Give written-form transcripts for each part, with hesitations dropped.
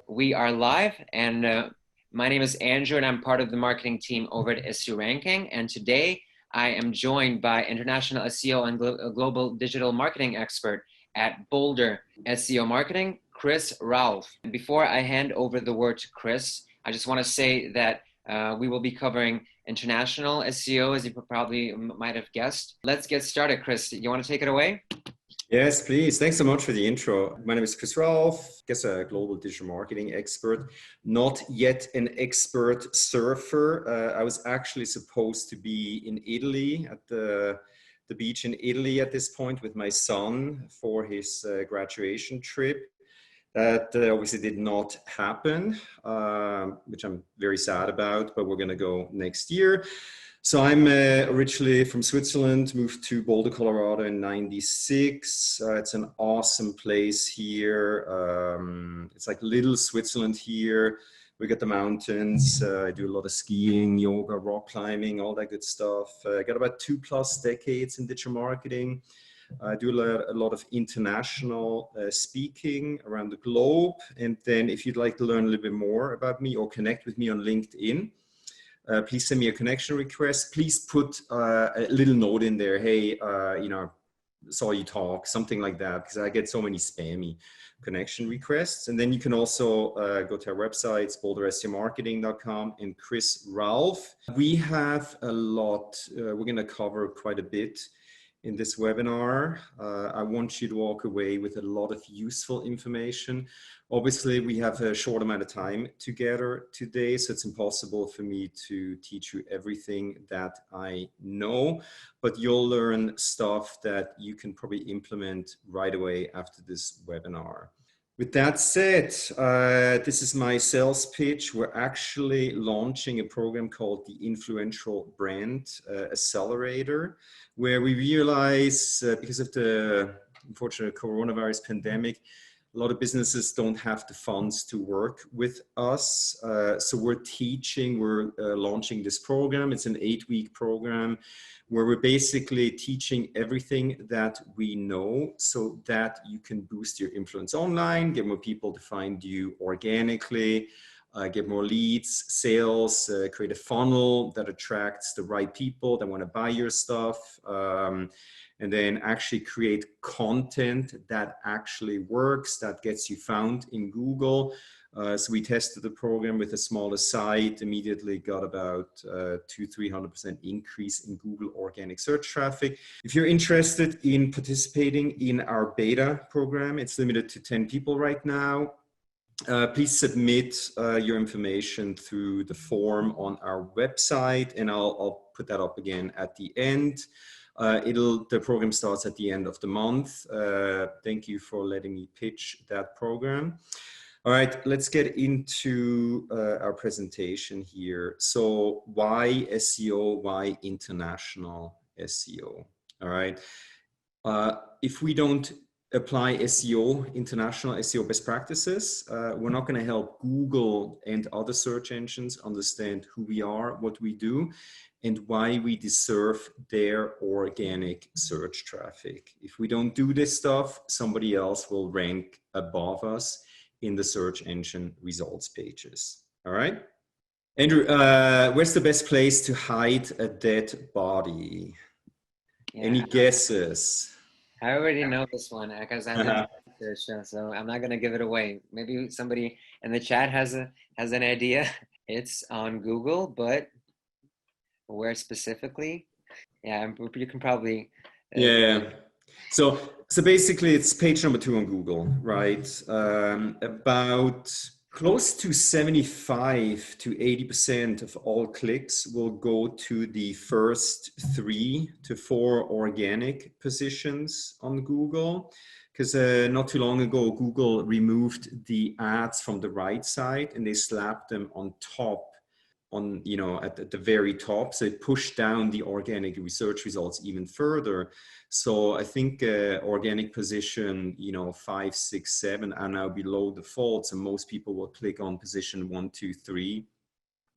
We are live, and my name is Andrew, and I'm part of the marketing team over at SEO Ranking. And today I am joined by international SEO and global digital marketing expert at Boulder SEO Marketing, Chris Raulf. And before I hand over the word to Chris, I just want to say that we will be covering international SEO, as you probably might have guessed. Let's get started, Chris. You want to take it away? Yes, please. Thanks so much for the intro. My name is Chris Raulf, I guess a global digital marketing expert, not yet an expert surfer. I was actually supposed to be in Italy at the beach in Italy at this point with my son for his graduation trip. That obviously did not happen, which I'm very sad about, but we're going to go next year. So I'm originally from Switzerland, moved to Boulder, Colorado in '96. It's an awesome place here. It's like little Switzerland here. We got the mountains. I do a lot of skiing, yoga, rock climbing, all that good stuff. I got about 2+ decades in digital marketing. I do a lot of international speaking around the globe. And then if you'd like to learn a little bit more about me or connect with me on LinkedIn, please send me a connection request. Please put a little note in there. Hey, saw you talk, something like that, because I get so many spammy connection requests. And then you can also go to our websites, boulderseomarketing.com and Chris Raulf. We have a lot, we're going to cover quite a bit in this webinar. I want you to walk away with a lot of useful information. Obviously, we have a short amount of time together today, so it's impossible for me to teach you everything that I know, but you'll learn stuff that you can probably implement right away after this webinar. With that said, this is my sales pitch. We're actually launching a program called the Influential Brand Accelerator, where we realize because of the unfortunate coronavirus pandemic, a lot of businesses don't have the funds to work with us. So we're launching this program. It's an 8-week program where we're basically teaching everything that we know so that you can boost your influence online, get more people to find you organically, get more leads, sales, create a funnel that attracts the right people that want to buy your stuff, and then actually create content that actually works, that gets you found in Google. So we tested the program with a smaller site, immediately got about 200–300% increase in Google organic search traffic. If you're interested in participating in our beta program, it's limited to 10 people right now. Please submit your information through the form on our website, and I'll put that up again at the end. The program starts at the end of the month. Thank you for letting me pitch that program. All right, let's get into our presentation here. So why SEO? Why international SEO? All right. If we don't apply SEO, international SEO best practices, we're not going to help Google and other search engines understand who we are, what we do, and why we deserve their organic search traffic. If we don't do this stuff, somebody else will rank above us in the search engine results pages. All right. Andrew, where's the best place to hide a dead body? Yeah. Any guesses? I already know this one because I've done research, so I'm not going to give it away. Maybe somebody in the chat has an idea. It's on Google, but where specifically? Yeah, you can probably. Yeah. So basically, it's page number 2 on Google, right? About close to 75–80% of all clicks will go to the first 3 to 4 organic positions on Google. Because not too long ago, Google removed the ads from the right side and they slapped them on top, at the very top. So it pushed down the organic research results even further. So I think organic position, 5, 6, 7 are now below default. So most people will click on position 1, 2, 3.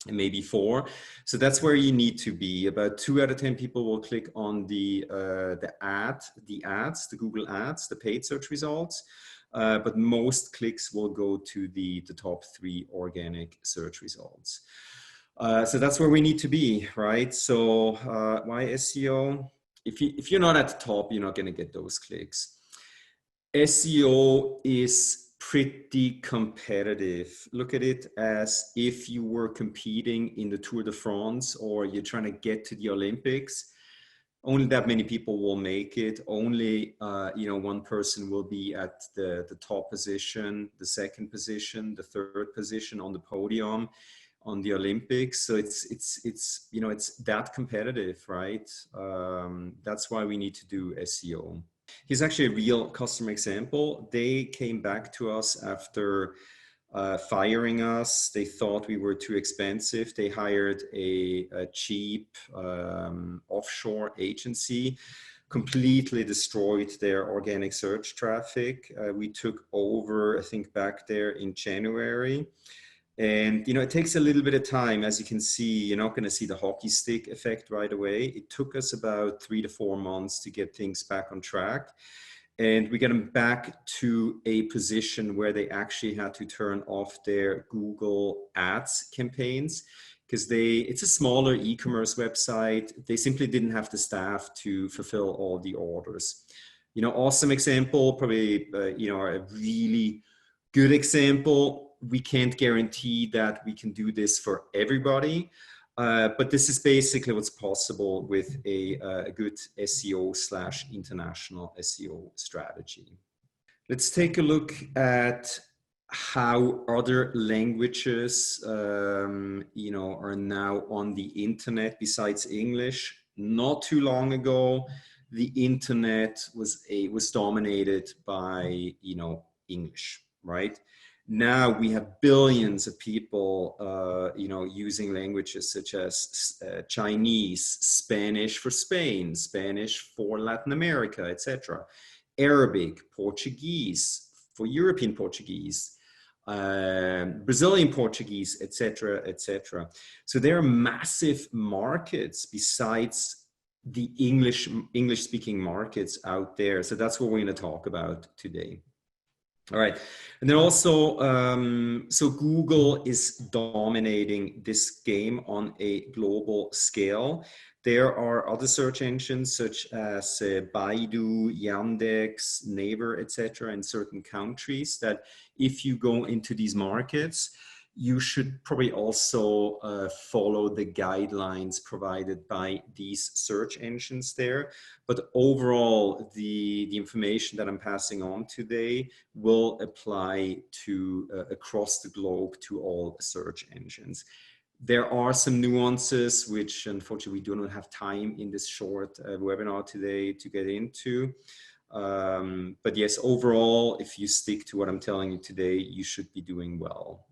and maybe 4. So that's where you need to be. About 2 out of 10 people will click on the Google ads, the paid search results. But most clicks will go to the top 3 organic search results. So that's where we need to be, right? So why SEO? If you're not at the top, you're not going to get those clicks. SEO is pretty competitive. Look at it as if you were competing in the Tour de France, or you're trying to get to the Olympics. Only that many people will make it. Only one person will be at the top position, the second position, the third position on the podium on the Olympics. So it's that competitive, right? That's why we need to do SEO. Here's actually a real customer example. They came back to us after firing us. They thought we were too expensive. They hired a cheap offshore agency, completely destroyed their organic search traffic. We took over, I think, back there in January. And, it takes a little bit of time. As you can see, you're not going to see the hockey stick effect right away. It took us about 3 to 4 months to get things back on track. And we got them back to a position where they actually had to turn off their Google Ads campaigns, because it's a smaller e-commerce website. They simply didn't have the staff to fulfill all the orders. Awesome example, probably, a really good example. We can't guarantee that we can do this for everybody, but this is basically what's possible with a good SEO/international SEO strategy. Let's take a look at how other languages, are now on the internet besides English. Not too long ago, the internet was dominated by, English, right? Now we have billions of people, using languages such as Chinese, Spanish for Spain, Spanish for Latin America, etc. Arabic, Portuguese for European Portuguese, Brazilian Portuguese, etc., etc. So there are massive markets besides the English-speaking markets out there. So that's what we're going to talk about today. All right, and then also, so Google is dominating this game on a global scale. There are other search engines such as Baidu, Yandex, Naver, etc. in certain countries that if you go into these markets, you should probably also follow the guidelines provided by these search engines there. But overall, the information that I'm passing on today will apply to across the globe to all search engines. There are some nuances which unfortunately we do not have time in this short webinar today to get into. But yes, overall, if you stick to what I'm telling you today, you should be doing well.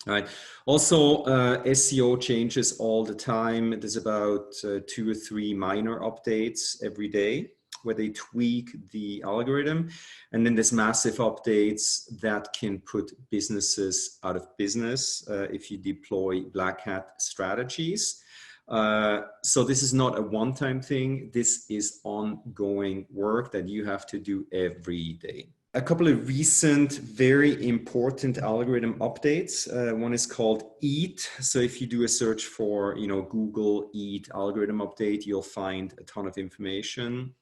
All right. Also, SEO changes all the time. There's about 2 or 3 minor updates every day where they tweak the algorithm. And then there's massive updates that can put businesses out of business if you deploy black hat strategies. So this is not a one-time thing. This is ongoing work that you have to do every day. A couple of recent, very important algorithm updates. One is called Eid. So if you do a search for, Google Eid algorithm update, you'll find a ton of information.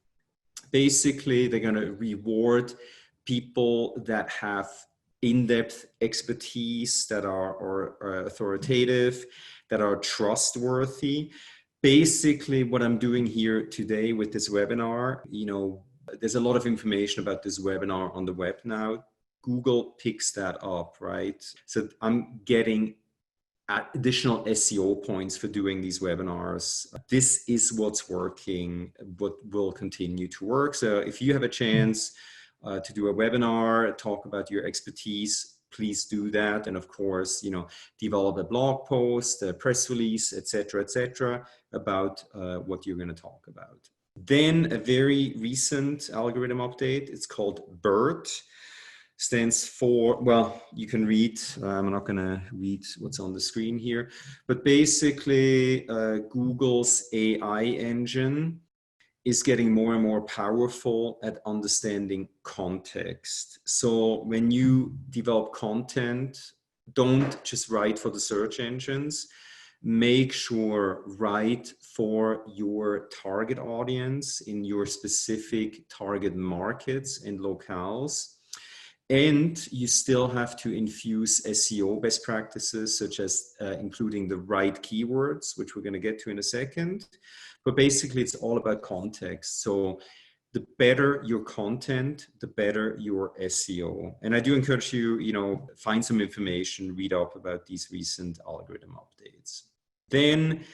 Basically, they're going to reward people that have in-depth expertise, that are authoritative, that are trustworthy. Basically, what I'm doing here today with this webinar, there's a lot of information about this webinar on the web now. Google picks that up, right? So I'm getting additional SEO points for doing these webinars. This is what's working, what will continue to work. So if you have a chance to do a webinar, talk about your expertise, please do that. And of course, develop a blog post, a press release, etc., about what you're going to talk about. Then a very recent algorithm update, it's called Bert. stands for, well, you can read, I'm not going to read what's on the screen here, but basically Google's AI engine is getting more and more powerful at understanding context. So when you develop content, don't just write for the search engines. Make sure write for your target audience in your specific target markets and locales. And you still have to infuse SEO best practices, such as including the right keywords, which we're going to get to in a second. But basically, it's all about context. So the better your content, the better your SEO. And I do encourage you, find some information, read up about these recent algorithm updates. Then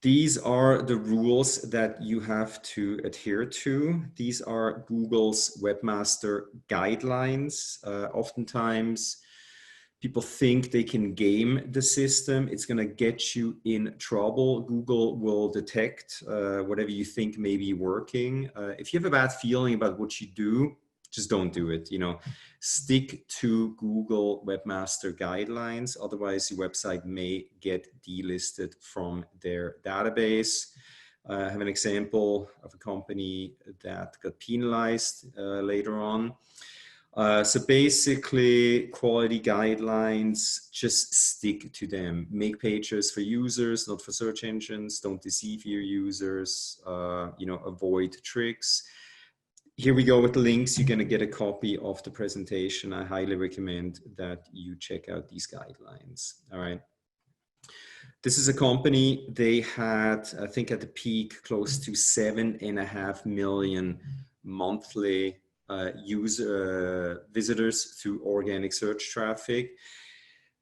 these are the rules that you have to adhere to. These are Google's Webmaster guidelines. Oftentimes, people think they can game the system. It's going to get you in trouble. Google will detect whatever you think may be working. If you have a bad feeling about what you do, just don't do it. Stick to Google Webmaster guidelines. Otherwise, your website may get delisted from their database. I have an example of a company that got penalized later on. So basically, quality guidelines, just stick to them. Make pages for users, not for search engines. Don't deceive your users. Avoid tricks. Here we go with the links. You're going to get a copy of the presentation. I highly recommend that you check out these guidelines. All right. This is a company, they had, I think at the peak, close to 7.5 million monthly visitors through organic search traffic.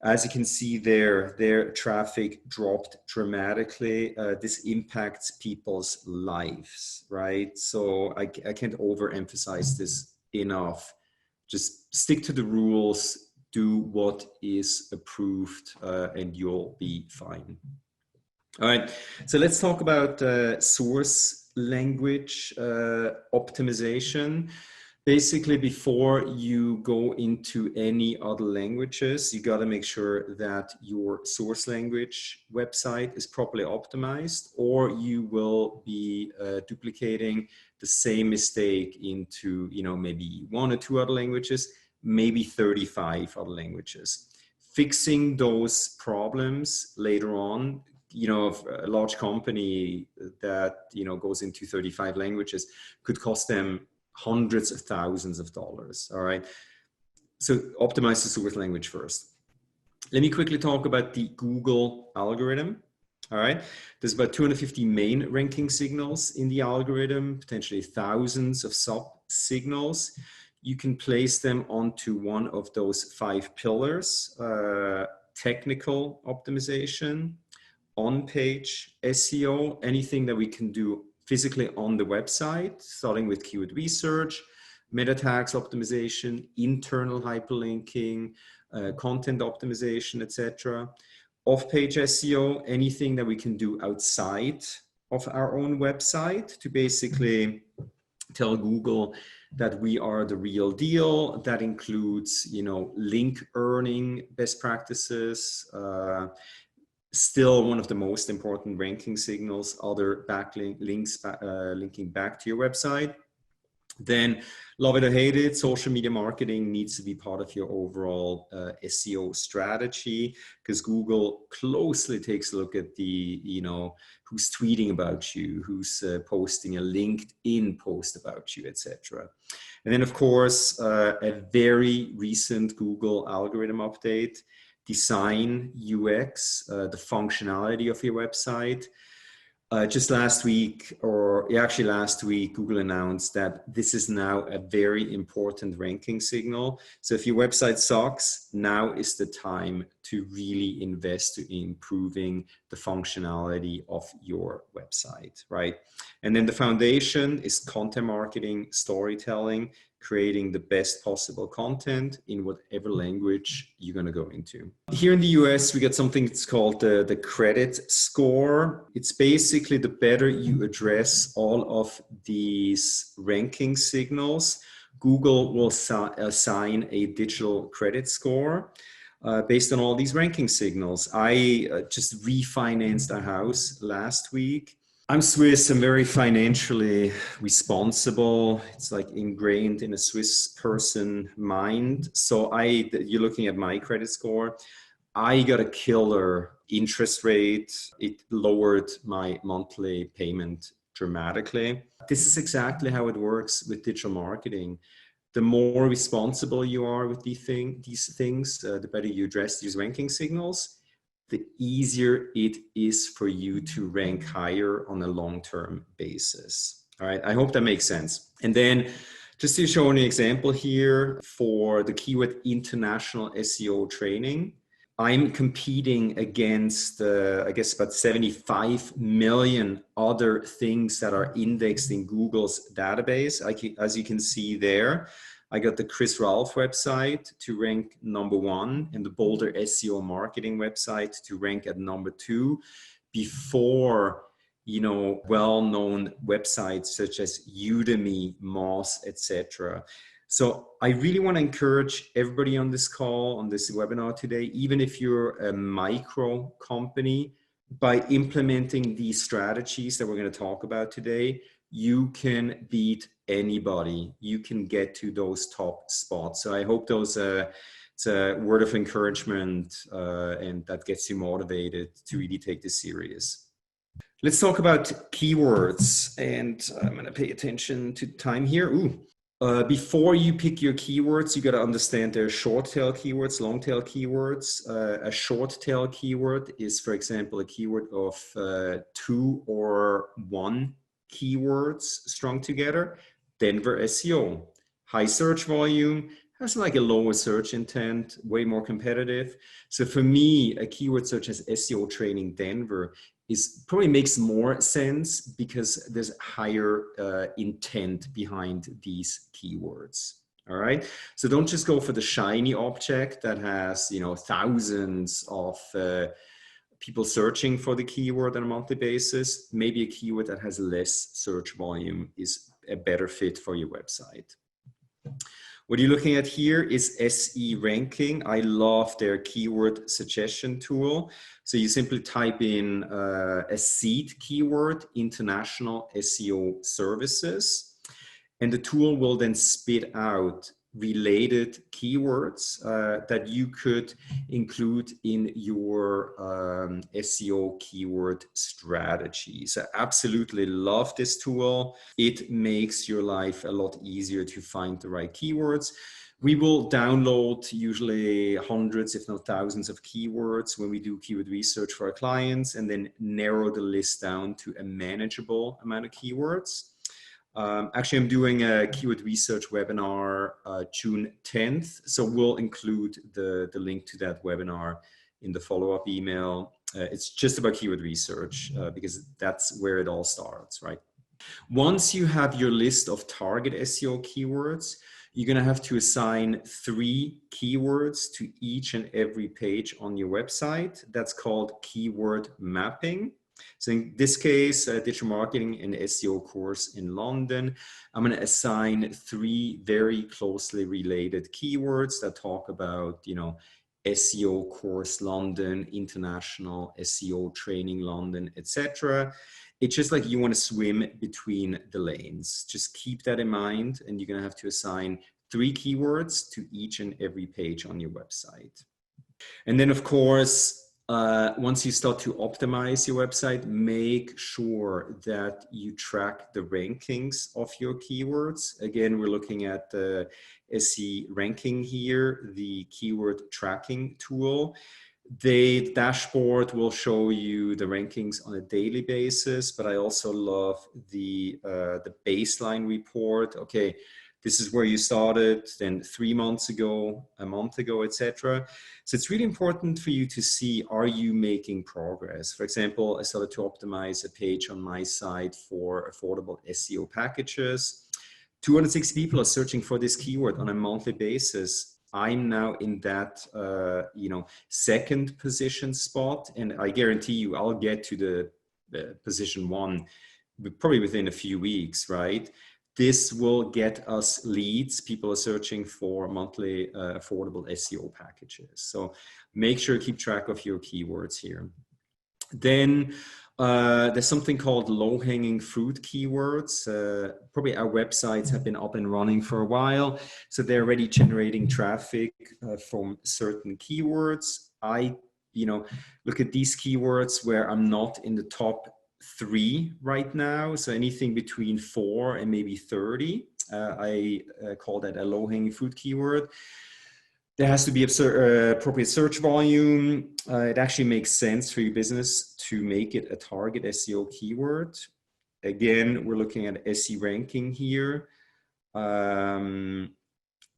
As you can see there, their traffic dropped dramatically. This impacts people's lives, right? So I can't overemphasize this enough. Just stick to the rules, do what is approved, and you'll be fine. All right, so let's talk about source language optimization. Basically, before you go into any other languages, you got to make sure that your source language website is properly optimized, or you will be duplicating the same mistake into, maybe 1 or 2 other languages, maybe 35 other languages. Fixing those problems later on, a large company that, goes into 35 languages could cost them hundreds of thousands of dollars. All right. So optimize the source language first. Let me quickly talk about the Google algorithm. All right. There's about 250 main ranking signals in the algorithm, potentially thousands of sub signals. You can place them onto one of those 5 pillars: technical optimization, on-page SEO, anything that we can do physically on the website, starting with keyword research, meta tags optimization, internal hyperlinking, content optimization, etc. Off-page SEO, anything that we can do outside of our own website to basically tell Google that we are the real deal. That includes, link earning best practices, still one of the most important ranking signals, other links linking back to your website. Then, love it or hate it, social media marketing needs to be part of your overall SEO strategy, because Google closely takes a look at the, who's tweeting about you, who's posting a LinkedIn post about you, etc. And then, of course, a very recent Google algorithm update, design UX, the functionality of your website. Just last week, last week, Google announced that this is now a very important ranking signal. So if your website sucks, now is the time to really invest in improving the functionality of your website, right? And then the foundation is content marketing, storytelling, creating the best possible content in whatever language you're going to go into. Here in the US, we got something that's called the credit score. It's basically the better you address all of these ranking signals, Google will assign a digital credit score based on all these ranking signals. I just refinanced a house last week. I'm Swiss, I'm very financially responsible. It's like ingrained in a Swiss person mind. So you're looking at my credit score. I got a killer interest rate. It lowered my monthly payment dramatically. This is exactly how it works with digital marketing. The more responsible you are with these things, the better you address these ranking signals, the easier it is for you to rank higher on a long-term basis. All right, I hope that makes sense. And then just to show an example here for the keyword International SEO training, I'm competing against, I guess, about 75 million other things that are indexed in Google's database. As you can see there, I got the Chris Raulf website to rank #1 and the Boulder SEO marketing website to rank at #2 before, well-known websites such as Udemy, Moz, etc. So I really want to encourage everybody on this call, on this webinar today, even if you're a micro company, by implementing these strategies that we're going to talk about today, you can beat anybody. You can get to those top spots. So I hope it's a word of encouragement and that gets you motivated to really take this serious. Let's talk about keywords, and I'm going to pay attention to time here. Before you pick your keywords, you got to understand there are short tail keywords, long tail keywords. A short tail keyword is, for example, a keyword of 2 or 1 keywords strung together. Denver SEO, high search volume, has like a lower search intent, way more competitive. So for me, a keyword such as SEO training Denver probably makes more sense because there's higher intent behind these keywords. All right. So don't just go for the shiny object that has, thousands of people searching for the keyword on a monthly basis. Maybe a keyword that has less search volume is a better fit for your website. What you're looking at here is SE ranking. I love their keyword suggestion tool. So you simply type in a seed keyword, International SEO Services, and the tool will then spit out related keywords that you could include in your SEO keyword strategy. So I absolutely love this tool. It makes your life a lot easier to find the right keywords. We will download usually hundreds, if not thousands of keywords when we do keyword research for our clients, and then narrow the list down to a manageable amount of keywords. Actually, I'm doing a keyword research webinar June 10th. So we'll include the link to that webinar in the follow-up email. It's just about keyword research because that's where it all starts, right? Once you have your list of target SEO keywords, you're going to have to assign 3 keywords to each and every page on your website. That's called keyword mapping. So in this case, digital marketing and SEO course in London, I'm going to assign 3 very closely related keywords that talk about, SEO course London, International SEO training London, etc. It's just like you want to swim between the lanes. Just keep that in mind, and you're going to have to assign 3 keywords to each and every page on your website. And then, of course, once you start to optimize your website, make sure that you track the rankings of your keywords. Again, we're looking at the SE ranking here, the keyword tracking tool. The dashboard will show you the rankings on a daily basis, but I also love the baseline report. Okay, this is where you started, then 3 months ago, a month ago, etc. So it's really important for you to see, are you making progress? For example, I started to optimize a page on my site for affordable SEO packages. 206 people are searching for this keyword on a monthly basis. I'm now in that, second position spot, and I guarantee you I'll get to the position 1 probably within a few weeks, right? this will get us leads. People are searching for monthly affordable SEO packages. So make sure to keep track of your keywords here. Then there's something called low-hanging fruit keywords. Probably our websites have been up and running for a while, so they're already generating traffic from certain keywords. I, look at these keywords where I'm not in the top 3 right now. So anything between 4 and maybe 30. I call that a low-hanging fruit keyword. There has to be appropriate search volume. It actually makes sense for your business to make it a target SEO keyword. Again, we're looking at SE ranking here.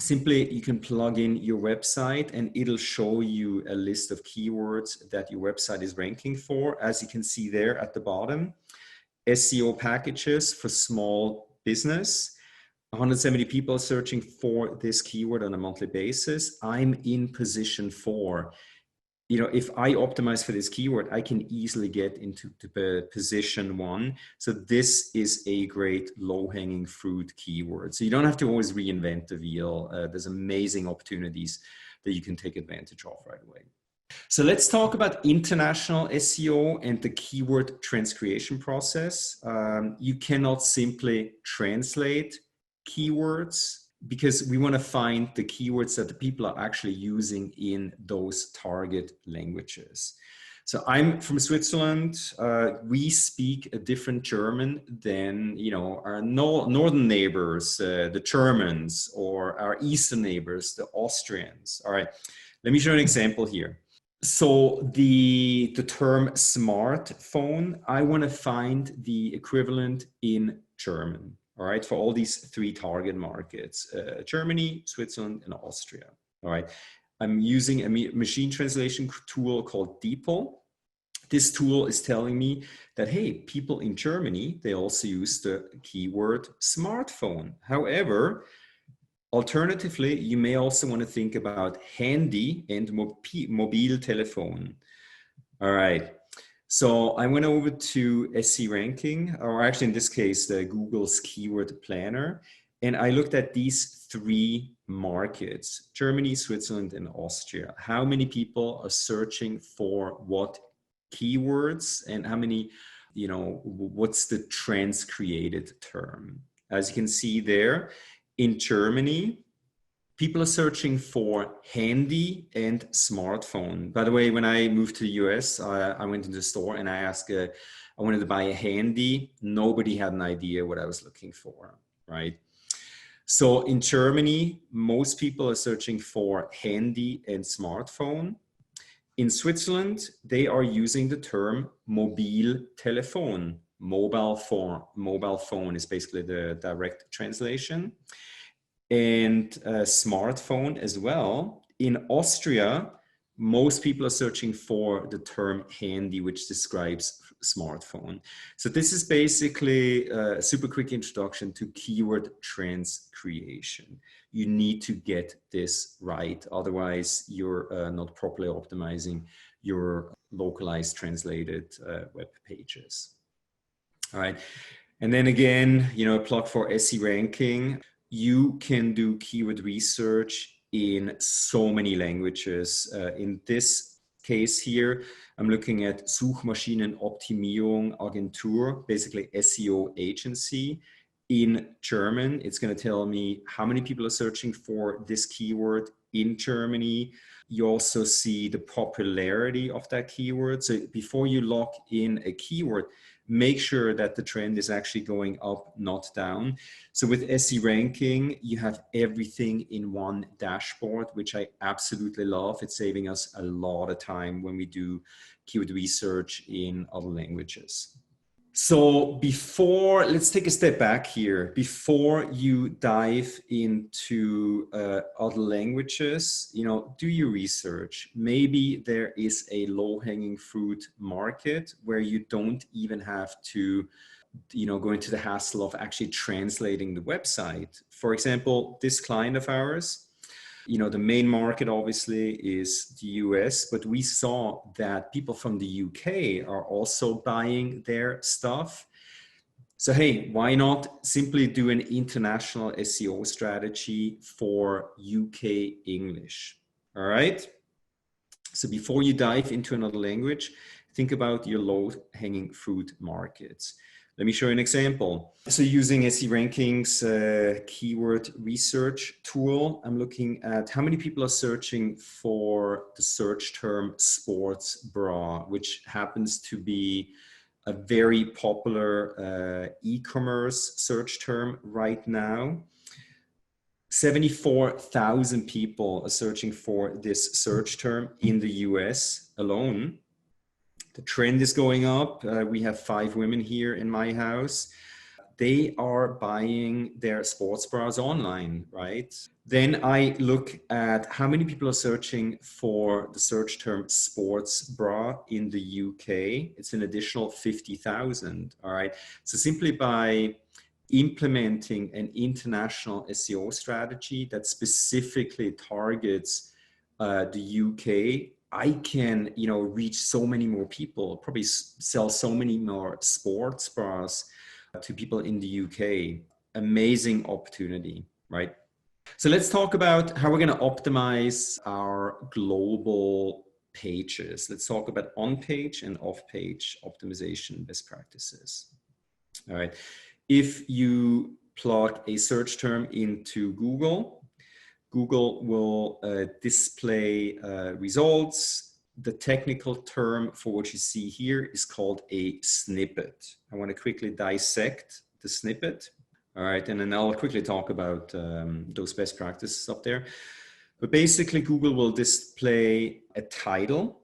Simply, you can plug in your website and it'll show you a list of keywords that your website is ranking for. As you can see there at the bottom, SEO packages for small business. 170 people searching for this keyword on a monthly basis. I'm in position 4. If I optimize for this keyword, I can easily get into position 1. So this is a great low-hanging fruit keyword. So you don't have to always reinvent the wheel. There's amazing opportunities that you can take advantage of right away. So let's talk about international SEO and the keyword transcreation process. You cannot simply translate keywords because we want to find the keywords that the people are actually using in those target languages. So I'm from Switzerland. We speak a different German than our northern neighbors, the Germans, or our eastern neighbors, the Austrians. All right, let me show an example here. So the term smartphone, I want to find the equivalent in German. All right, for all these 3 target markets, Germany, Switzerland, and Austria. All right, I'm using a machine translation tool called DeepL. This tool is telling me that, hey, people in Germany, they also use the keyword smartphone. However, alternatively, you may also want to think about handy and mobile telephone. All right. So I went over to SE ranking, or actually in this case, the Google's keyword planner, and I looked at these 3 markets, Germany, Switzerland, and Austria. How many people are searching for what keywords and how many, what's the transcreated term? As you can see there, in Germany, people are searching for handy and smartphone. By the way, when I moved to the US, I went into the store and I asked, I wanted to buy a handy. Nobody had an idea what I was looking for, right? So in Germany, most people are searching for handy and smartphone. In Switzerland, they are using the term mobile telephone. Mobile phone is basically the direct translation. And smartphone as well. In Austria, most people are searching for the term handy, which describes smartphone. So this is basically a super quick introduction to keyword transcreation. You need to get this right. Otherwise, you're not properly optimizing your localized translated web pages. All right. And then again, a plug for SE ranking. You can do keyword research in so many languages. In this case here, I'm looking at Suchmaschinenoptimierung Agentur, basically SEO agency. In German, it's going to tell me how many people are searching for this keyword in Germany. You also see the popularity of that keyword. So before you lock in a keyword, make sure that the trend is actually going up, not down. So with SE ranking, you have everything in one dashboard, which I absolutely love. It's saving us a lot of time when we do keyword research in other languages. So let's take a step back here. Before you dive into other languages, do your research. Maybe there is a low-hanging fruit market where you don't even have to, go into the hassle of actually translating the website. For example, this client of ours, the main market obviously is the US, but we saw that people from the UK are also buying their stuff. So, hey, why not simply do an international SEO strategy for UK English? All right. So before you dive into another language, think about your low-hanging fruit markets. Let me show you an example. So using SE Ranking's keyword research tool, I'm looking at how many people are searching for the search term sports bra, which happens to be a very popular e-commerce search term right now. 74,000 people are searching for this search term in the US alone. The trend is going up. We have 5 women here in my house. They are buying their sports bras online, right? Then I look at how many people are searching for the search term sports bra in the UK. It's an additional 50,000, all right? So simply by implementing an international SEO strategy that specifically targets the UK, I can, reach so many more people, probably sell so many more sports bras to people in the UK. Amazing opportunity, right? So let's talk about how we're going to optimize our global pages. Let's talk about on-page and off-page optimization best practices. All right. If you plug a search term into Google, Google will display results. The technical term for what you see here is called a snippet. I want to quickly dissect the snippet. All right, and then I'll quickly talk about those best practices up there. But basically, Google will display a title.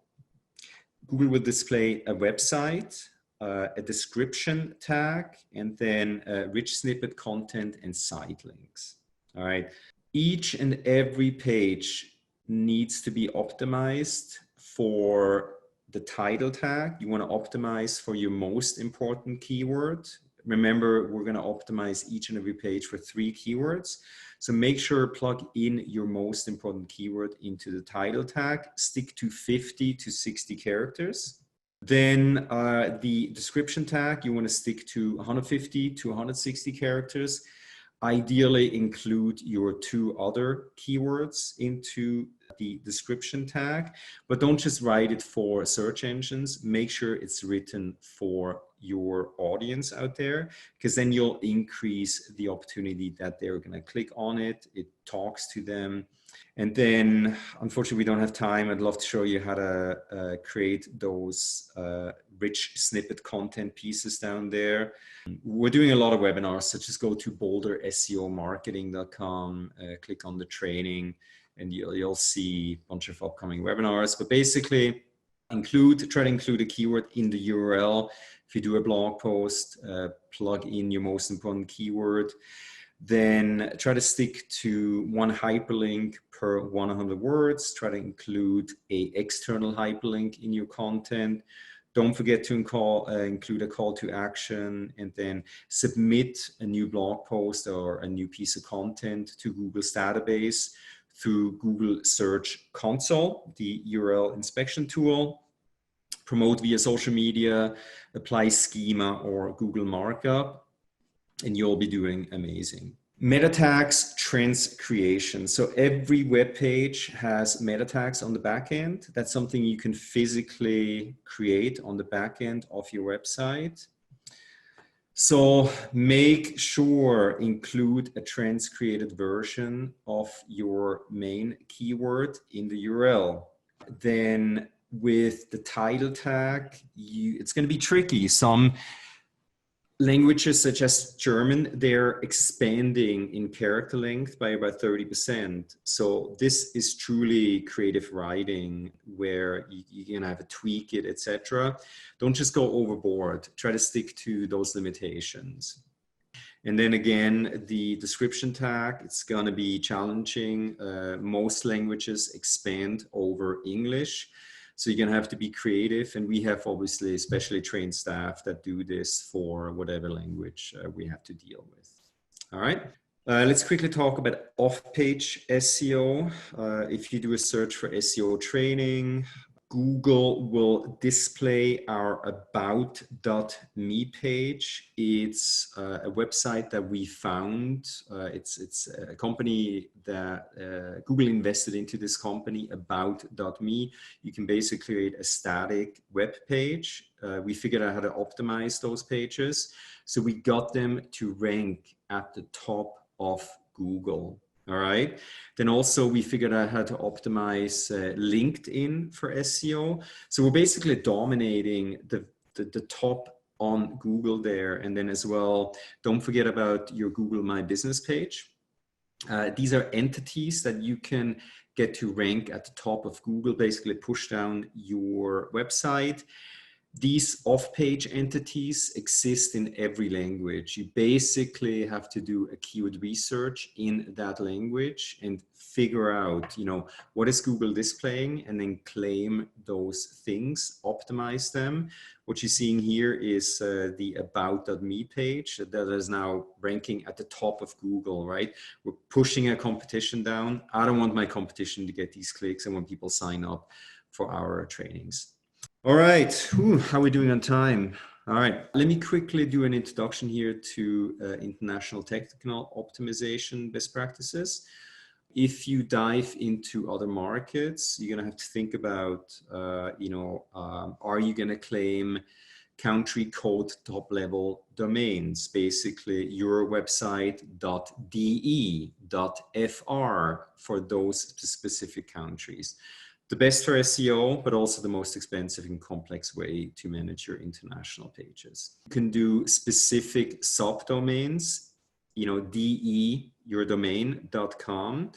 Google will display a website, a description tag, and then rich snippet content and site links. All right. Each and every page needs to be optimized for the title tag. You want to optimize for your most important keyword. Remember, we're going to optimize each and every page for 3 keywords. So make sure plug in your most important keyword into the title tag. Stick to 50 to 60 characters. Then the description tag, you want to stick to 150 to 160 characters. Ideally include your 2 other keywords into the description tag, but don't just write it for search engines. Make sure it's written for your audience out there, because then you'll increase the opportunity that they're going to click on it. It talks to them. And then, unfortunately, we don't have time. I'd love to show you how to create those rich snippet content pieces down there. We're doing a lot of webinars, so just go to boulderseomarketing.com, click on the training, and you'll see a bunch of upcoming webinars. But basically, try to include a keyword in the URL. If you do a blog post, plug in your most important keyword. Then try to stick to 1 hyperlink per 100 words. Try to include an external hyperlink in your content. Don't forget to include a call to action, and then submit a new blog post or a new piece of content to Google's database through Google Search Console, the URL inspection tool. Promote via social media, apply schema or Google markup, and you'll be doing amazing. Meta tags, transcreation. So every web page has meta tags on the back end. That's something you can physically create on the back end of your website. So make sure include a transcreated version of your main keyword in the URL. Then with the title tag, it's going to be tricky. Some languages such as German, they're expanding in character length by about 30%. So this is truly creative writing where you can have to tweak it, etc. Don't just go overboard. Try to stick to those limitations. And then again, the description tag, it's going to be challenging. Most languages expand over English. So you're going to have to be creative. And we have obviously specially trained staff that do this for whatever language we have to deal with. All right. Let's quickly talk about off-page SEO. If you do a search for SEO training, Google will display our about.me page. It's a website that we found. It's a company that Google invested into this company, about.me. You can basically create a static web page. We figured out how to optimize those pages. So we got them to rank at the top of Google. All right. Then also we figured out how to optimize LinkedIn for SEO. So we're basically dominating the top on Google there. And then as well, don't forget about your Google My Business page. These are entities that you can get to rank at the top of Google, basically push down your website. These off-page entities exist in every language. You basically have to do a keyword research in that language and figure out, what is Google displaying, and then claim those things, optimize them. What you're seeing here is the about.me page that is now ranking at the top of Google, right? We're pushing a competition down. I don't want my competition to get these clicks. I want people sign up for our trainings. All right, how are we doing on time? All right, let me quickly do an introduction here to international technical optimization best practices. If you dive into other markets, you're gonna have to think about, are you gonna claim country code top level domains, basically your website .de, .fr for those specific countries. The best for SEO, but also the most expensive and complex way to manage your international pages. You can do specific subdomains, DE, yourdomain.com.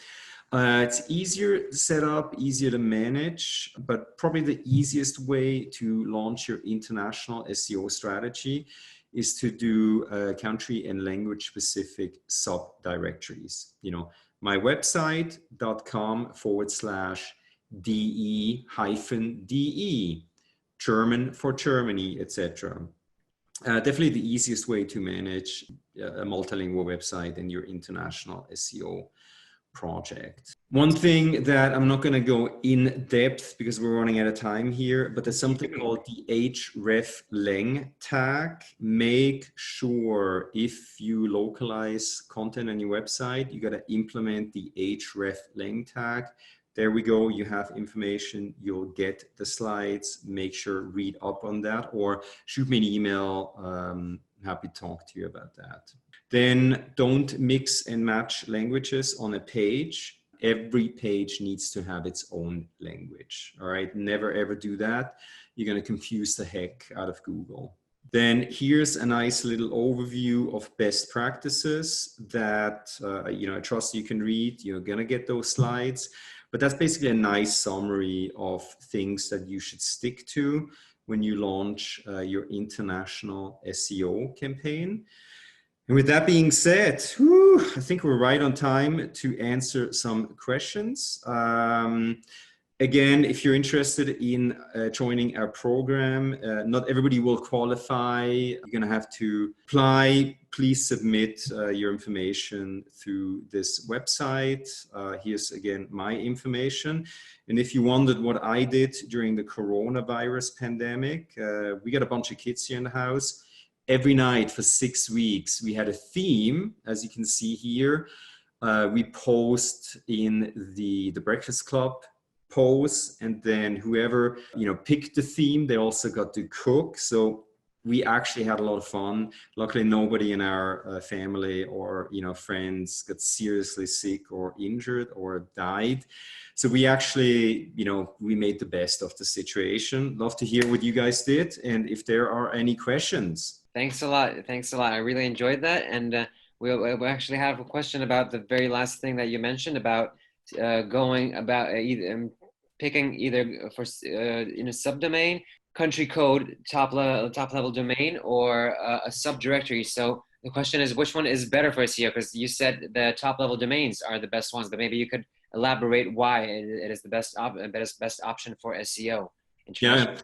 It's easier to set up, easier to manage, but probably the easiest way to launch your international SEO strategy is to do country and language specific subdirectories. mywebsite.com/DE-DE, German for Germany, etc. Definitely the easiest way to manage a multilingual website and your international SEO project. One thing that I'm not going to go in depth because we're running out of time here, but there's something called the hreflang tag. Make sure if you localize content on your website, you got to implement the hreflang tag. There we go. You have information. You'll get the slides. Make sure read up on that or shoot me an email. Happy to talk to you about that. Then don't mix and match languages on a page. Every page needs to have its own language. All right. Never, ever do that. You're going to confuse the heck out of Google. Then here's a nice little overview of best practices that, I trust you can read. You're going to get those slides. But that's basically a nice summary of things that you should stick to when you launch your international SEO campaign. And with that being said, I think we're right on time to answer some questions. Again, if you're interested in joining our program, not everybody will qualify. You're going to have to apply. Please submit your information through this website. Here's again my information. And if you wondered what I did during the coronavirus pandemic, we got a bunch of kids here in the house. Every night for 6 weeks, we had a theme, as you can see here. We post in the Breakfast Club post, and then whoever picked the theme, they also got to cook. So we actually had a lot of fun. Luckily, nobody in our family or friends got seriously sick or injured or died. So we actually, we made the best of the situation. Love to hear what you guys did, and if there are any questions. Thanks a lot. Thanks a lot. I really enjoyed that, and we actually have a question about the very last thing that you mentioned about going about picking either for in a subdomain, country code, top level domain, or a subdirectory. So the question is, which one is better for SEO? Because you said the top level domains are the best ones, but maybe you could elaborate why it is the best option for SEO. Yeah.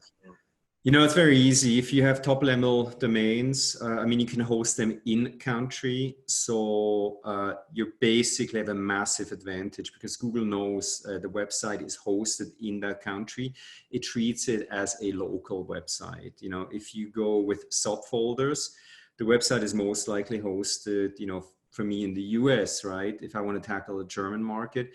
You know, it's very easy. If you have top level domains, I mean, you can host them in country. So you basically have a massive advantage because Google knows the website is hosted in that country. It treats it as a local website. You know, if you go with subfolders, the website is most likely hosted, you know, for me in the US, right? If I want to tackle the German market,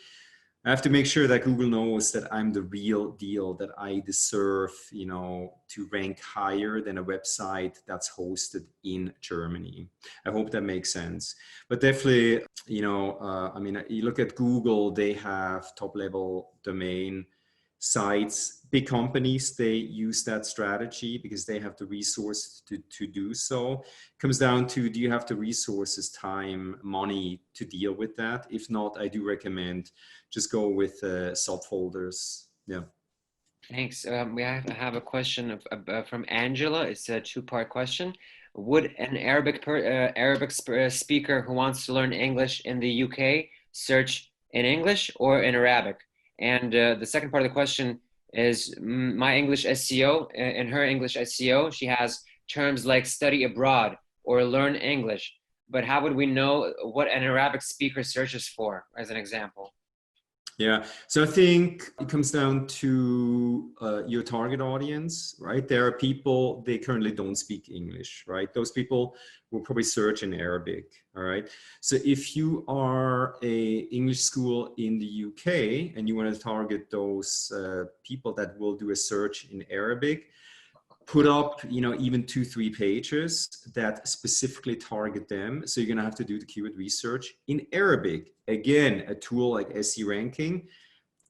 I have to make sure that Google knows that I'm the real deal, that I deserve, you know, to rank higher than a website that's hosted in Germany. I hope that makes sense. But definitely, you know, I mean, you look at Google, they have top level domain sites. Big companies, they use that strategy because they have the resources to do so. It comes down to, do you have the resources, time, money to deal with that? If not, I do recommend just go with subfolders. Yeah. Thanks. I have a question from Angela. It's a two-part question. Would an Arabic speaker who wants to learn English in the UK search in English or in Arabic? And the second part of the question is my English SEO. In her English SEO, she has terms like study abroad or learn English. But how would we know what an Arabic speaker searches for, as an example? Yeah, so I think it comes down to your target audience, right? There are people, they currently don't speak English, right? Those people will probably search in Arabic, all right? So if you are a English school in the UK and you want to target those people that will do a search in Arabic, put up, you know, even 2-3 pages that specifically target them. So you're going to have to do the keyword research in Arabic. Again, a tool like SE ranking,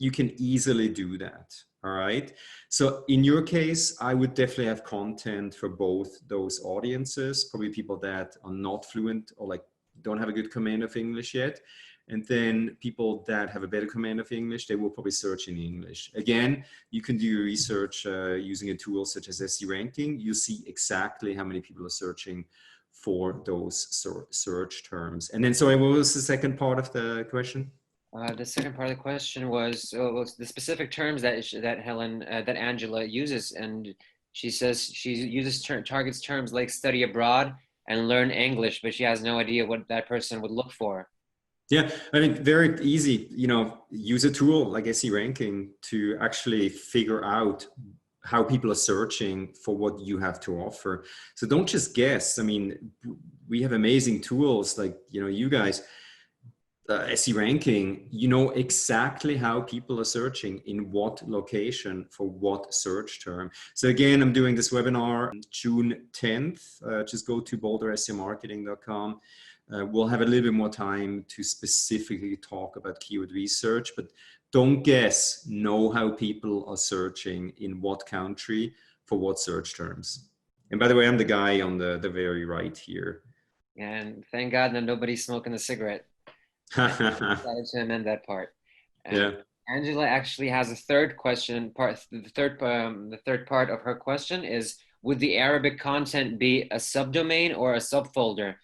you can easily do that. All right. So in your case, I would definitely have content for both those audiences, probably people that are not fluent or like don't have a good command of English yet. And then people that have a better command of English, they will probably search in English. Again, you can do your research using a tool such as SE ranking. You see exactly how many people are searching for those search terms. And then, sorry, what was the second part of the question? The second part of the question was the specific terms that Angela uses, and she says she uses targets terms like study abroad and learn English, but she has no idea what that person would look for. Yeah, I mean, very easy, you know, use a tool like SE ranking to actually figure out how people are searching for what you have to offer. So don't just guess. I mean, we have amazing tools like, you know, you guys, SE ranking, you know exactly how people are searching in what location for what search term. So again, I'm doing this webinar on June 10th. Just go to boulderseomarketing.com. We'll have a little bit more time to specifically talk about keyword research, but don't guess, know how people are searching in what country for what search terms. And by the way, I'm the guy on the very right here. And thank God that nobody's smoking a cigarette. I decided to amend that part. Yeah. Angela actually has a third question. The third part of her question is: would the Arabic content be a subdomain or a subfolder?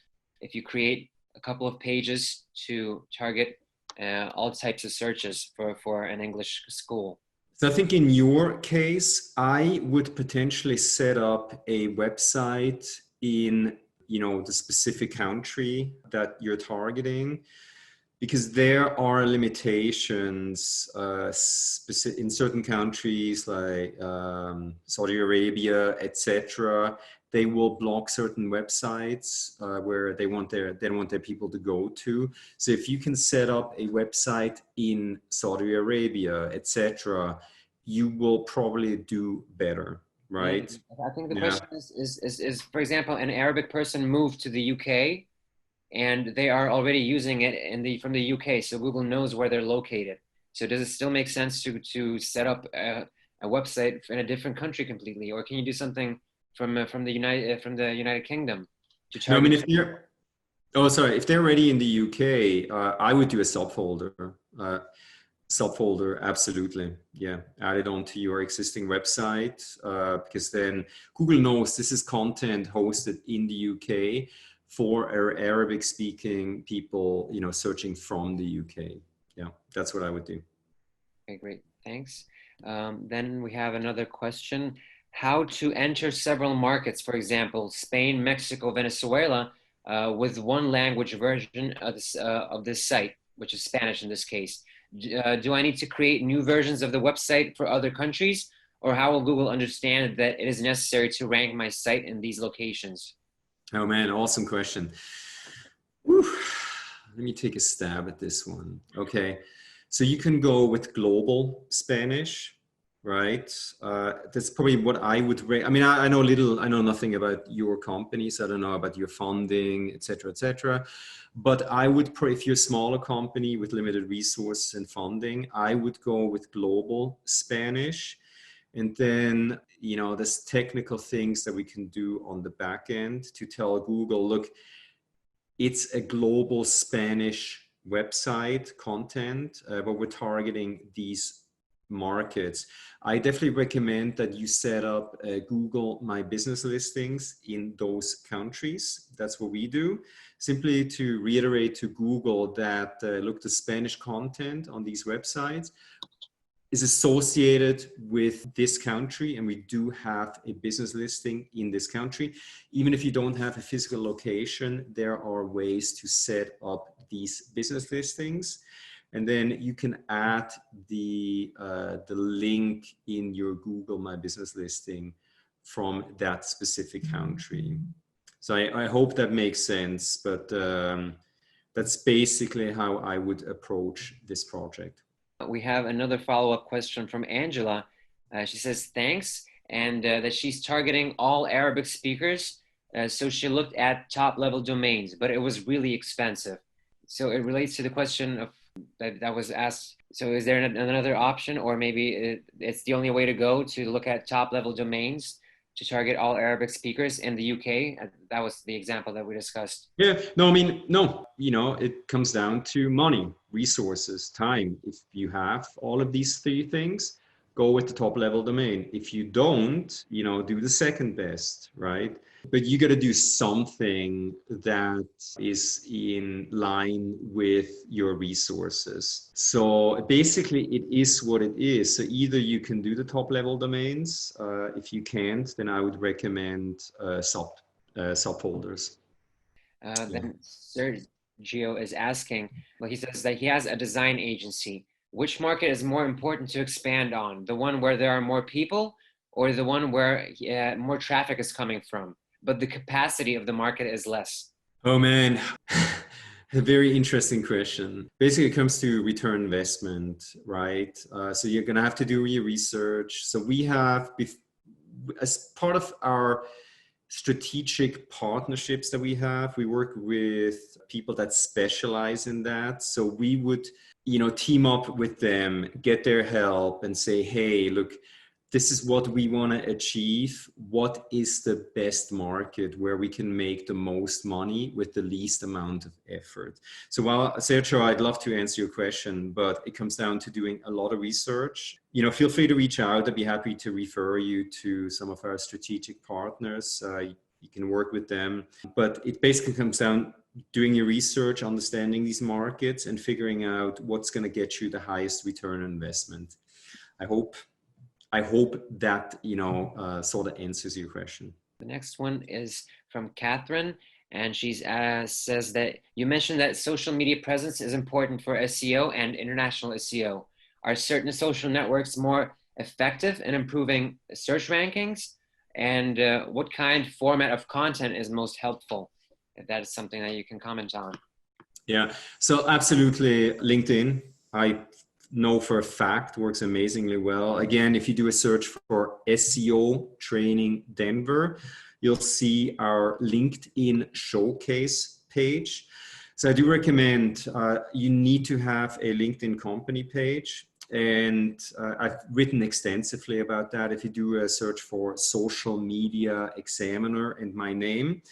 If you create a couple of pages to target all types of searches for an English school. So I think in your case, I would potentially set up a website in, you know, the specific country that you're targeting, because there are limitations in certain countries like Saudi Arabia, etc. They will block certain websites where they don't want their people to go to. So if you can set up a website in Saudi Arabia, etc., you will probably do better, right? Yeah, I think the Yeah. question is, for example, an Arabic person moved to the UK and they are already using it from the UK, so Google knows where they're located. So does it still make sense to set up a website in a different country completely, or can you do something from the United Kingdom to No, I target? mean, if you're, oh, sorry, if they're already in the UK, I would do a subfolder. Subfolder, absolutely. Yeah, add it onto your existing website because then Google knows this is content hosted in the UK for Arabic speaking people, you know, searching from the UK. Yeah, that's what I would do. Okay, great, thanks. Then we have another question. how to enter several markets, for example, Spain, Mexico, Venezuela, with one language version of this site, which is Spanish in this case. Do I need to create new versions of the website for other countries, or how will Google understand that it is necessary to rank my site in these locations? Oh man, awesome question. Whew. Let me take a stab at this one. Okay, so you can go with global Spanish, right? That's probably what I would rate. I mean, I know little, I know nothing about your companies. I don't know about your funding, et cetera, et cetera. But I would, if you're a smaller company with limited resources and funding, I would go with global Spanish. And then, you know, there's technical things that we can do on the back end to tell Google, look, it's a global Spanish website content, but we're targeting these markets. I definitely recommend that you set up Google My Business listings in those countries. That's what we do. Simply to reiterate to Google that, look, the Spanish content on these websites is associated with this country, and we do have a business listing in this country. Even if you don't have a physical location, there are ways to set up these business listings, and then you can add the link in your Google My Business listing from that specific country. So I hope that makes sense, but that's basically how I would approach this project. We have another follow-up question from Angela. She says, thanks, and that she's targeting all Arabic speakers. So she looked at top-level domains, but it was really expensive. So it relates to the question of that was asked. So is there another option, or maybe it's the only way to go to look at top-level domains to target all Arabic speakers in the UK? That was the example that we discussed. Yeah, no, I mean, no, you know, it comes down to money, resources, time. If you have all of these three things, go with the top level domain. If you don't, you know, do the second best, right? But you got to do something that is in line with your resources. So basically it is what it is. So either you can do the top level domains. If you can't, then I would recommend subfolders. Then Sergio is asking, well, he says that he has a design agency. Which market is more important to expand on? The one where there are more people, or the one where more traffic is coming from, but the capacity of the market is less? Oh man, a very interesting question. Basically, it comes to return investment, right? So you're going to have to do your research. So we have, as part of our strategic partnerships that we have, we work with people that specialize in that. So we would, you know, team up with them, get their help and say, hey, look, this is what we want to achieve. What is the best market where we can make the most money with the least amount of effort? So while Sergio, I'd love to answer your question, but it comes down to doing a lot of research. You know, feel free to reach out. I'd be happy to refer you to some of our strategic partners. You can work with them, but it basically comes down doing your research, understanding these markets and figuring out what's going to get you the highest return on investment. I hope that, you know, sort of answers your question. The next one is from Catherine, and she says that you mentioned that social media presence is important for SEO and international SEO. Are certain social networks more effective in improving search rankings? And what kind of format of content is most helpful? If that is something that you can comment on. Yeah, so absolutely LinkedIn. I know for a fact works amazingly well. Again, if you do a search for SEO training Denver, you'll see our LinkedIn showcase page. So I do recommend you need to have a LinkedIn company page. And I've written extensively about that. If you do a search for social media examiner and my name,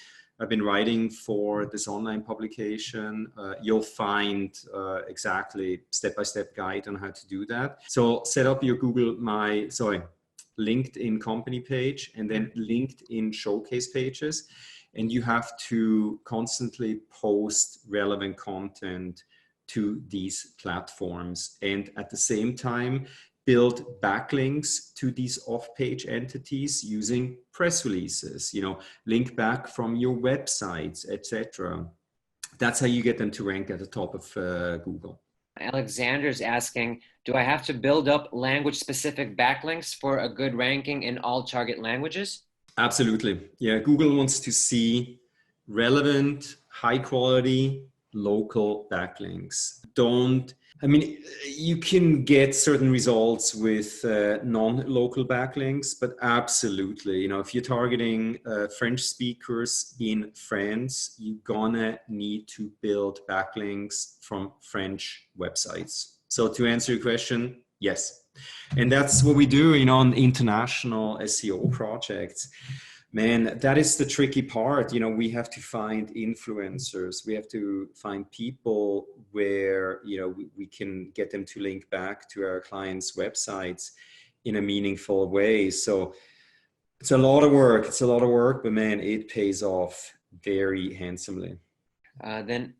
I've been writing for this online publication. You'll find exactly step-by-step guide on how to do that. So set up your LinkedIn company page and then LinkedIn showcase pages. And you have to constantly post relevant content to these platforms. And at the same time, build backlinks to these off-page entities using press releases, link back from your websites, etc. That's how you get them to rank at the top of Google. Alexander's asking, do I have to build up language-specific backlinks for a good ranking in all target languages? Absolutely. Yeah, Google wants to see relevant, high quality, local backlinks. You can get certain results with non-local backlinks, but absolutely, if you're targeting French speakers in France, you're gonna need to build backlinks from French websites. So to answer your question, yes. And that's what we do, on international SEO projects. Man, that is the tricky part. We have to find influencers. We have to find people where, we can get them to link back to our clients' websites in a meaningful way. So it's a lot of work. But man, it pays off very handsomely. Then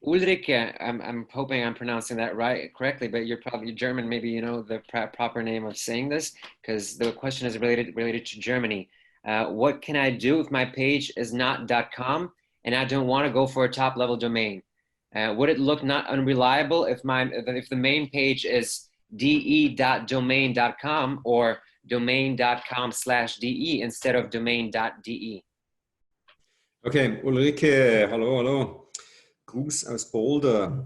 Ulrike, I'm hoping I'm pronouncing that correctly, but you're probably German. Maybe you know the proper name of saying this, because the question is related to Germany. What can I do if my page is not .com and I don't want to go for a top level domain? Would it look not unreliable if the main page is de.domain.com or domain.com/de instead of domain.de? Okay, Ulrike, hello. Gruß aus Boulder.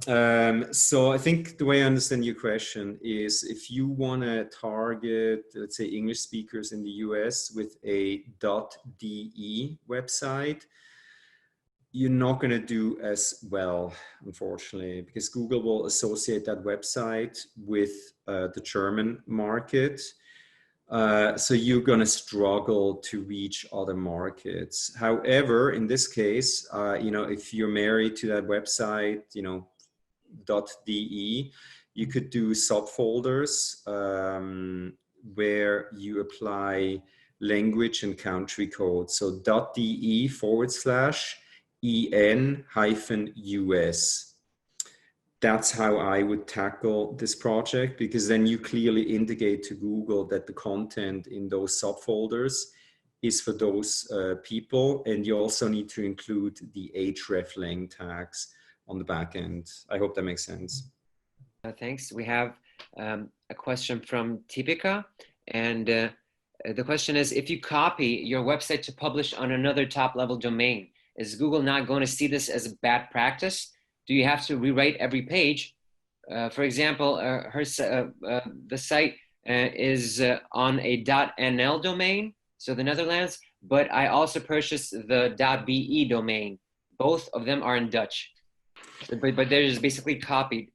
So I think the way I understand your question is if you want to target, let's say, English speakers in the US with a .de website, you're not going to do as well, unfortunately, because Google will associate that website with the German market. So you're going to struggle to reach other markets. However, in this case, if you're married to that website, .de, you could do subfolders where you apply language and country code. So .de/en-US. That's how I would tackle this project, because then you clearly indicate to Google that the content in those subfolders is for those people. And you also need to include the hreflang tags on the back end. I hope that makes sense. Thanks. We have a question from Tipika. And the question is, if you copy your website to publish on another top level domain, is Google not going to see this as a bad practice? Do you have to rewrite every page? For example, the site is on a .nl domain, so the Netherlands, but I also purchased the .be domain. Both of them are in Dutch, but they're just basically copied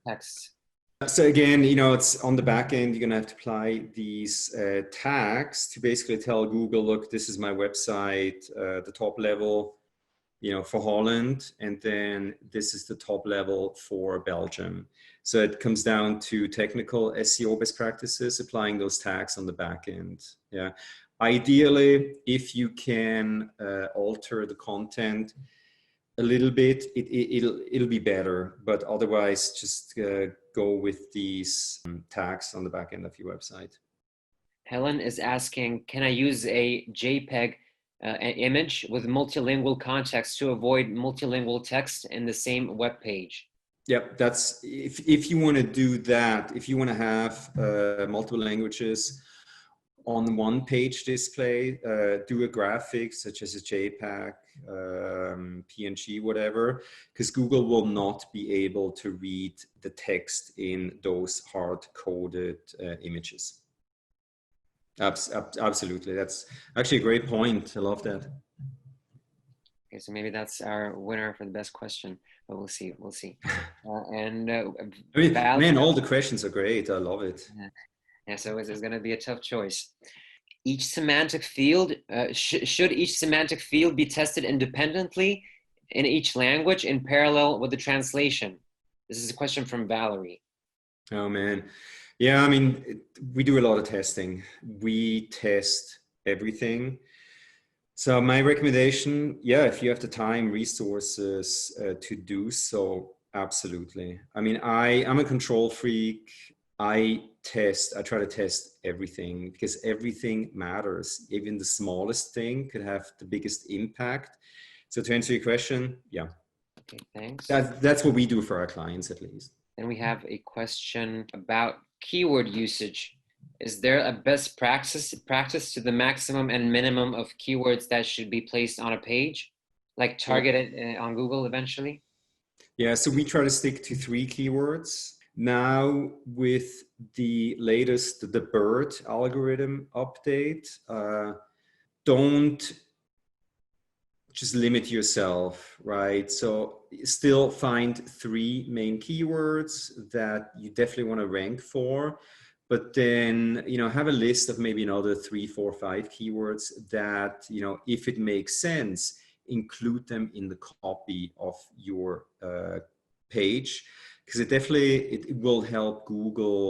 text. So again, it's on the back end, you're going to have to apply these tags to basically tell Google, look, this is my website, the top level, for Holland, and then this is the top level for Belgium. So it comes down to technical SEO best practices, applying those tags on the back end. Yeah. Ideally, if you can alter the content a little bit, it'll be better, but otherwise just go with these tags on the back end of your website. Helen is asking, can I use a JPEG an image with multilingual context to avoid multilingual text in the same web page? Yep, that's if you want to do that, if you want to have multiple languages on one page display, do a graphic such as a JPEG, PNG, whatever, because Google will not be able to read the text in those hard-coded images. Absolutely. That's actually a great point. I love that. Okay, so maybe that's our winner for the best question, but we'll see. Man, all the questions are great. I love it. Yeah, so it's going to be a tough choice. Each semantic field, should each semantic field be tested independently in each language in parallel with the translation? This is a question from Valerie. Oh, man. Yeah, we do a lot of testing. We test everything. So my recommendation, if you have the time, resources to do so, absolutely. I'm a control freak. I try to test everything because everything matters. Even the smallest thing could have the biggest impact. So to answer your question, yeah. Okay, thanks. That's what we do for our clients, at least. Then we have a question about keyword usage. Is there a best practice to the maximum and minimum of keywords that should be placed on a page, like targeted on Google eventually? Yeah, so we try to stick to 3 keywords. Now with the latest, the Bert algorithm update, don't just limit yourself, right? So still find 3 main keywords that you definitely want to rank for, but then, have a list of maybe another 3, 4, 5 keywords that, if it makes sense, include them in the copy of your page, because it will help Google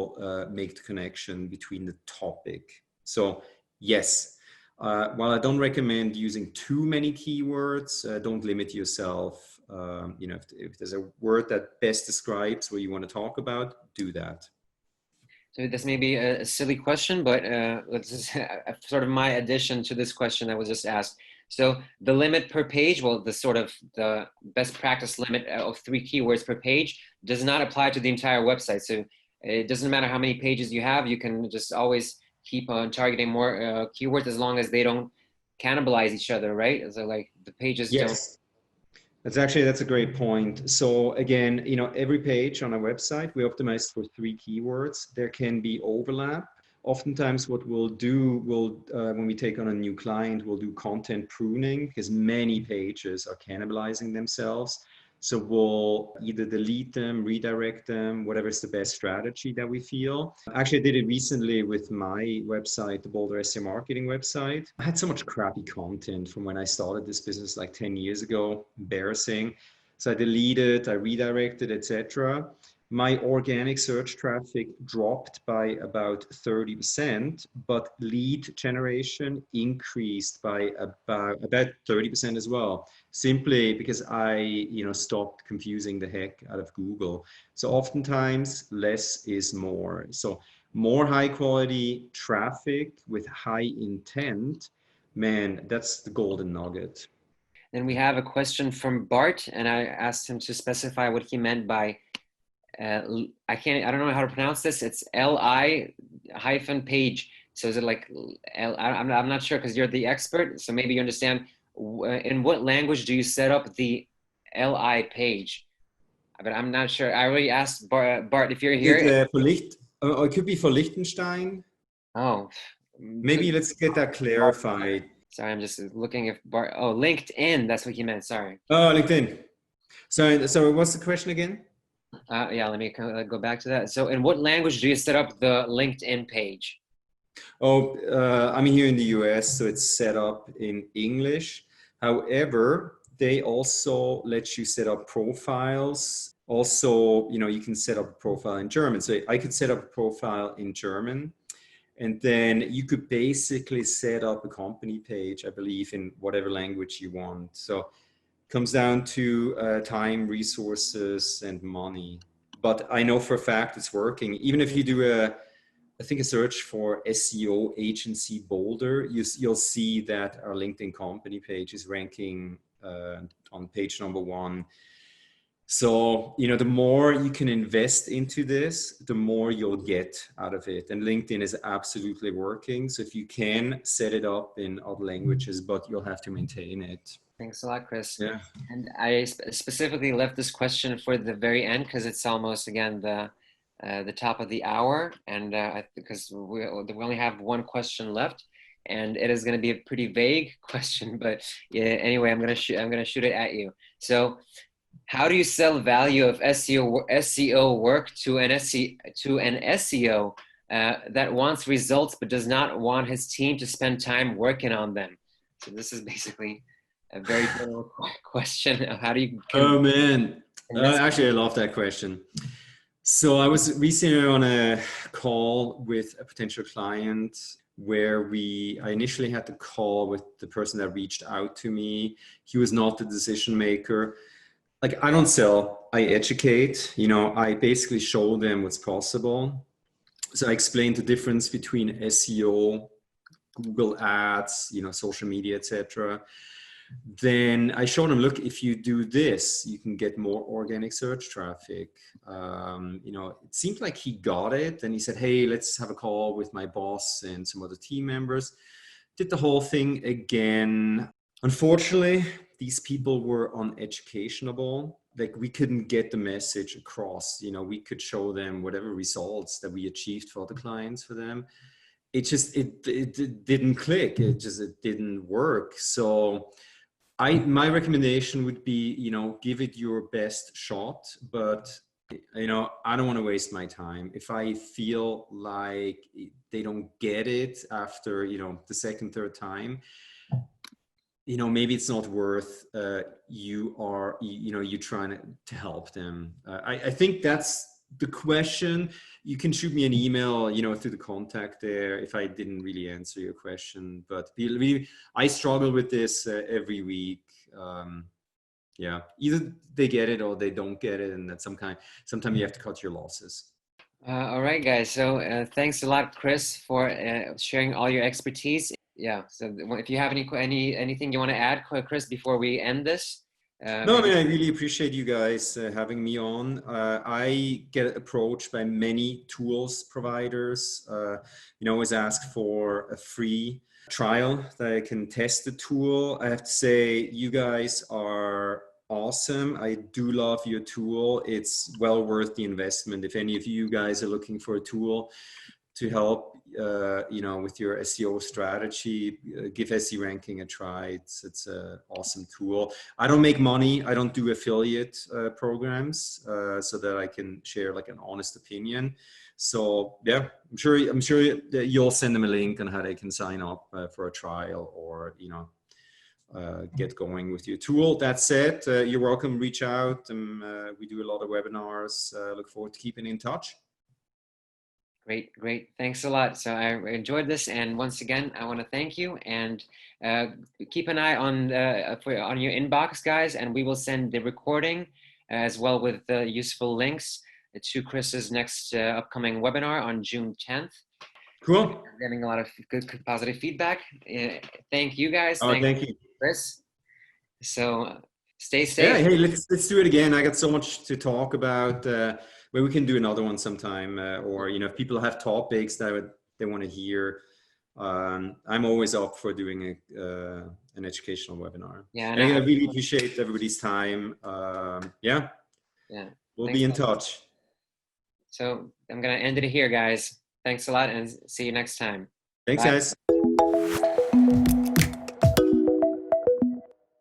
make the connection between the topic. So yes, while I don't recommend using too many keywords, don't limit yourself. If there's a word that best describes what you want to talk about, do that. So this may be a silly question, but let's just sort of my addition to this question that was just asked. So the limit per page, well, the best practice limit of 3 keywords per page does not apply to the entire website. So it doesn't matter how many pages you have, you can just always keep on targeting more keywords as long as they don't cannibalize each other, right? So like the pages yes. That's a great point. So again, every page on our website, we optimize for 3 keywords. There can be overlap. Oftentimes what we'll do, when we take on a new client, we'll do content pruning because many pages are cannibalizing themselves. So we'll either delete them, redirect them, whatever is the best strategy that we feel. Actually, I did it recently with my website, the Boulder SEO marketing website. I had so much crappy content from when I started this business like 10 years ago, embarrassing. So I deleted, I redirected, etc. My organic search traffic dropped by about 30%, but lead generation increased by about 30% as well, simply because I stopped confusing the heck out of Google. So oftentimes less is more. So more high quality traffic with high intent, man, that's the golden nugget. Then we have a question from Bart, and I asked him to specify what he meant by I don't know how to pronounce this. It's LI hyphen page. So is it like I'm not sure because you're the expert. So maybe you understand in what language do you set up the LI page? But I'm not sure. I already asked Bart if you're here. It could be for Liechtenstein. Oh, maybe let's get that clarified. Sorry, I'm just looking if Bart. Oh, LinkedIn. That's what he meant. Sorry. Oh, LinkedIn. So what's the question again? Yeah, let me go back to that. So in what language do you set up the LinkedIn page? Oh, I'm here in the US, so it's set up in English. However, they also let you set up profiles. Also, you can set up a profile in German. So I could set up a profile in German, and then you could basically set up a company page, I believe, in whatever language you want. So comes down to time, resources, and money. But I know for a fact it's working. Even if you do a search for SEO agency Boulder, you'll see that our LinkedIn company page is ranking on page number 1. So, the more you can invest into this, the more you'll get out of it. And LinkedIn is absolutely working. So if you can set it up in other languages, but you'll have to maintain it. Thanks a lot, Chris. Yeah. And I specifically left this question for the very end because it's almost, again, the top of the hour. And because we only have one question left. And it is going to be a pretty vague question. But yeah, anyway, I'm going to shoot it at you. So how do you sell value of SEO work to an SEO that wants results but does not want his team to spend time working on them? So this is basically a very general question. How do you? Oh man, actually, I love that question. So I was recently on a call with a potential client where I initially had the call with the person that reached out to me. He was not the decision maker. Like, I don't sell, I educate. I basically show them what's possible. So I explained the difference between SEO, Google ads, social media, etc. Then I showed him, look, if you do this, you can get more organic search traffic. It seemed like he got it. And he said, hey, let's have a call with my boss and some other team members. Did the whole thing again. Unfortunately, these people were uneducationable. Like, we couldn't get the message across. We could show them whatever results that we achieved for the clients for them. It didn't click. It didn't work. So my recommendation would be, give it your best shot, but I don't want to waste my time. If I feel like they don't get it after, the second, third time, maybe it's not worth you trying to help them. I think that's the question. You can shoot me an email, through the contact there if I didn't really answer your question. But I struggle with this every week. Either they get it or they don't get it, and sometimes you have to cut your losses. All right, guys. So thanks a lot, Chris, for sharing all your expertise. Yeah. So if you have anything you want to add, Chris, before we end this. No, I mean, I really appreciate you guys having me on. I get approached by many tools providers. Always ask for a free trial that I can test the tool. I have to say, you guys are awesome. I do love your tool. It's well worth the investment. If any of you guys are looking for a tool to help with your SEO strategy, give SE Ranking a try. It's an awesome tool. I don't make money. I don't do affiliate programs, so that I can share like an honest opinion. So yeah, I'm sure that you'll send them a link on how they can sign up for a trial or get going with your tool. That said, you're welcome. Reach out. We do a lot of webinars. Look forward to keeping in touch. Great. Thanks a lot. So I enjoyed this, and once again, I want to thank you. And keep an eye on your inbox, guys, and we will send the recording as well with useful links to Chris's next upcoming webinar on June 10th. Cool. I'm getting a lot of good positive feedback. Thank you, guys. Thank you, Chris. So stay safe. Yeah, hey, let's do it again. I got so much to talk about. Maybe we can do another one sometime, or if people have topics that they want to hear. I'm always up for doing an educational webinar. Yeah, and I really appreciate everybody's time. Yeah. We'll be in touch. So I'm gonna end it here, guys. Thanks a lot, and see you next time. Thanks, Bye. guys.